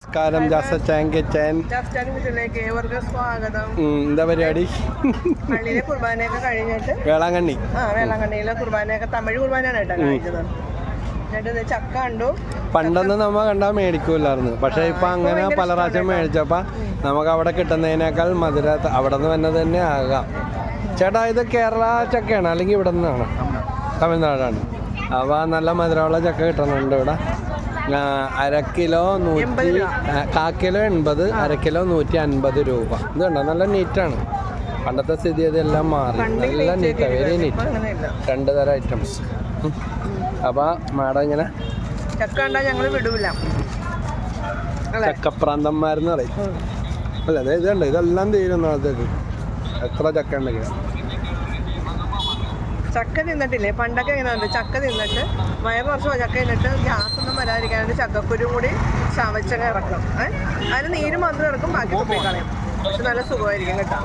നമസ്കാരം സ്വാഗതം. എന്താ പരിപാടി? പള്ളിയിലെ കുർബാനയൊക്കെ കഴിഞ്ഞിട്ട് വേളാങ്കണ്ണിയിലെ കുർബാനയൊക്കെ തമിഴ് കുർബാനയാണ് കേട്ടോ കഴിച്ചത്. എന്നിട്ട് ചക്ക കണ്ടു. പണ്ടൊന്നും നമ്മ കണ്ടാൽ മേടിക്കൂലായിരുന്നു, പക്ഷെ ഇപ്പൊ അങ്ങനെ പല പ്രാവശ്യം മേടിച്ചപ്പോ നമുക്ക് അവിടെ കിട്ടുന്നതിനേക്കാൾ മധുര അവിടെ നിന്ന് തന്നെ തന്നെ ആകാം. ചേട്ടാ, ഇത് കേരള ചക്കയാണ് അല്ലെങ്കിൽ ഇവിടെ നിന്നാണ്? തമിഴ്നാടാണ്. അപ്പൊ നല്ല മധുരമുള്ള ചക്ക കിട്ടുന്നുണ്ട് ഇവിടെ. അരക്കിലോ 100, കാക്കിലോ 80, അരക്കിലോ 150 രൂപ. ഇത് കണ്ടോ, നല്ല നീറ്റാണ്. പണ്ടത്തെ സ്ഥിതി അതെല്ലാം മാറി, നല്ല നീറ്റാണ്, വെരി നീറ്റ്. 2 തരം ഐറ്റംസ്. അപ്പൊ മാഡം ഇങ്ങനെ ചക്ക കണ്ടാൽ ഞങ്ങൾ വിടൂല, ചക്കപ്രാന്തന്മാരെന്ന് പറയും അല്ല. അതെ, ഇതുണ്ട്, ഇതെല്ലാം തീരുന്നു. അതൊക്കെ എത്ര ചക്ക ഉണ്ടെങ്കിലും ചക്ക തിന്നിട്ടില്ലേ? പണ്ടൊക്കെ എങ്ങനെയുണ്ട്, ചക്ക തിന്നിട്ട് വയറ് കുറച്ച് ചക്ക തിന്നിട്ട് ഗ്യാസൊന്നും വരാതിരിക്കാനായിട്ട് ചക്കക്കുരു കൂടി ചവച്ചങ്ങ് ഇറക്കും. അതിന് നീര് മാത്രം ഇറക്കും, ബാക്കി തുപ്പി കളയും. പക്ഷെ നല്ല സുഖമായിരിക്കും കേട്ടോ.